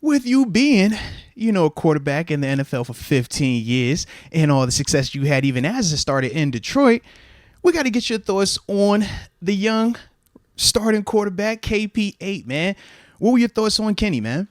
with you being, a quarterback in the NFL for 15 years and all the success you had even as a starter in Detroit, we got to get your thoughts on the young starting quarterback, KP8, man. What were your thoughts on Kenny, man?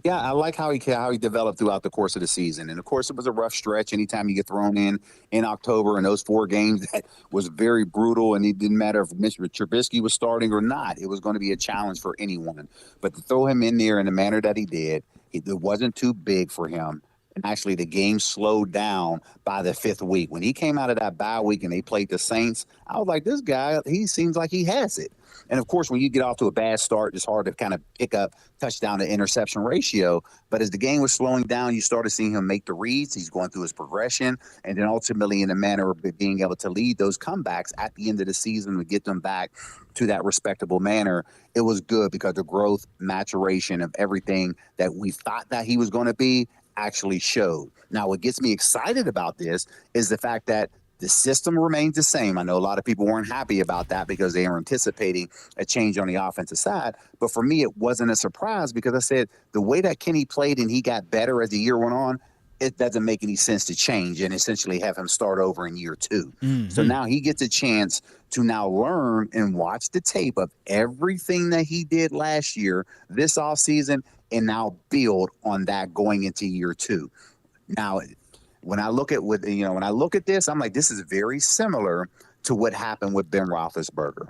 Yeah, I like how he developed throughout the course of the season. And of course, it was a rough stretch. Anytime you get thrown in October, and those 4 games, that was very brutal. And it didn't matter if Mr. Trubisky was starting or not. It was going to be a challenge for anyone. But to throw him in there in the manner that he did, it wasn't too big for him. And actually, the game slowed down by the 5th week. When he came out of that bye week and they played the Saints, I was like, this guy, he seems like he has it. And of course, when you get off to a bad start, it's hard to kind of pick up touchdown to interception ratio. But as the game was slowing down, you started seeing him make the reads. He's going through his progression. And then ultimately, in the manner of being able to lead those comebacks at the end of the season to get them back to that respectable manner, it was good because the growth, maturation of everything that we thought that he was going to be actually showed. Now, what gets me excited about this is the fact that the system remains the same. I know a lot of people weren't happy about that because they were anticipating a change on the offensive side. But for me, it wasn't a surprise because I said the way that Kenny played and he got better as the year went on, it doesn't make any sense to change and essentially have him start over in year 2. Mm-hmm. So now he gets a chance to now learn and watch the tape of everything that he did last year, this offseason, and now build on that going into year 2. Now, when I look at this, I'm like, this is very similar to what happened with Ben Roethlisberger.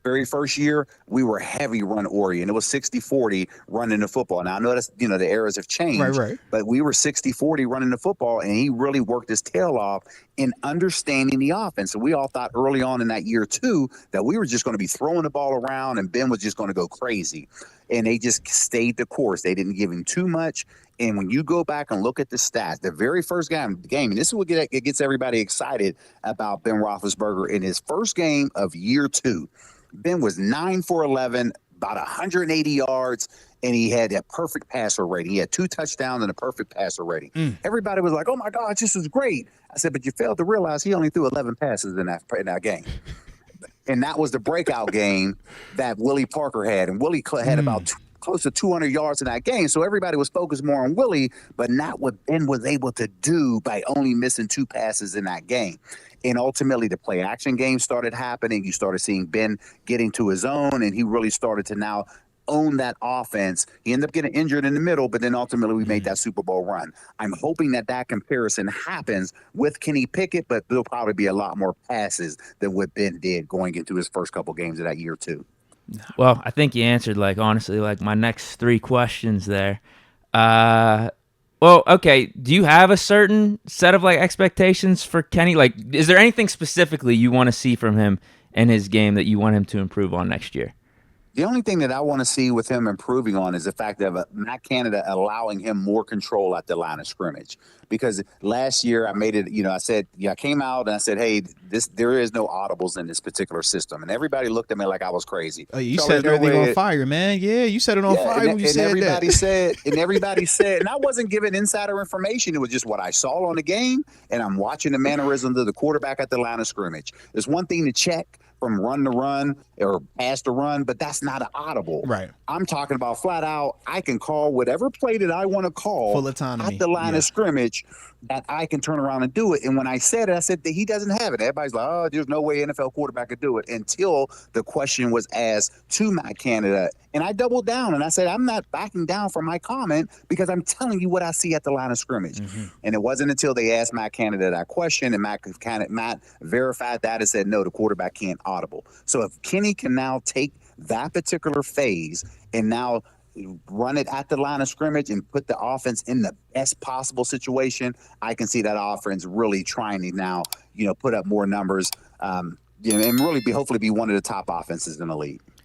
Very first year, we were heavy run oriented. It was 60-40 running the football. Now, I know that's, the eras have changed, right. But we were 60-40 running the football, and he really worked his tail off in understanding the offense. So we all thought early on in that year 2 that we were just going to be throwing the ball around and Ben was just going to go crazy. And they just stayed the course. They didn't give him too much. And when you go back and look at the stats, the very first game, and this is what gets everybody excited about Ben Roethlisberger in his first game of year 2. Ben was 9 for 11, about 180 yards, and he had a perfect passer rating. He had 2 touchdowns and a perfect passer rating. Everybody was like, oh, my God, this is great. I said, but you failed to realize he only threw 11 passes in that game. And that was the breakout game that Willie Parker had. And Willie had about close to 200 yards in that game. So everybody was focused more on Willie, but not what Ben was able to do by only missing 2 passes in that game. And ultimately, the play action game started happening. You started seeing Ben getting to his own, and he really started to now own that offense. He ended up getting injured in the middle, but then ultimately we made that Super Bowl run. I'm hoping that comparison happens with Kenny Pickett, but there'll probably be a lot more passes than what Ben did going into his first couple games of that year 2. Well, I think you answered, honestly, my next 3 questions there. Well, okay, do you have a certain set of, expectations for Kenny? Is there anything specifically you want to see from him in his game that you want him to improve on next year? The only thing that I want to see with him improving on is the fact of Matt Canada allowing him more control at the line of scrimmage. Because last year I made it, I came out and I said, hey, there is no audibles in this particular system. And everybody looked at me like I was crazy. You set everything on fire, man. Yeah, you set it on fire when you said that. And everybody said, and I wasn't giving insider information. It was just what I saw on the game. And I'm watching the mannerisms of the quarterback at the line of scrimmage. There's one thing to check from run to run or pass to run, but that's not an audible. Right. I'm talking about flat out, I can call whatever play that I want to call full autonomy at the line of scrimmage that I can turn around and do it. And when I said it, I said that he doesn't have it. Everybody's like, oh, there's no way NFL quarterback could do it until the question was asked to Matt Canada. And I doubled down and I said, I'm not backing down from my comment because I'm telling you what I see at the line of scrimmage. And it wasn't until they asked Matt Canada that question and Matt verified that and said, no, the quarterback can't audible. So if Kenny can now take that particular phase and now run it at the line of scrimmage and put the offense in the best possible situation, I can see that offense really trying to now, put up more numbers, and really hopefully be one of the top offenses in the league.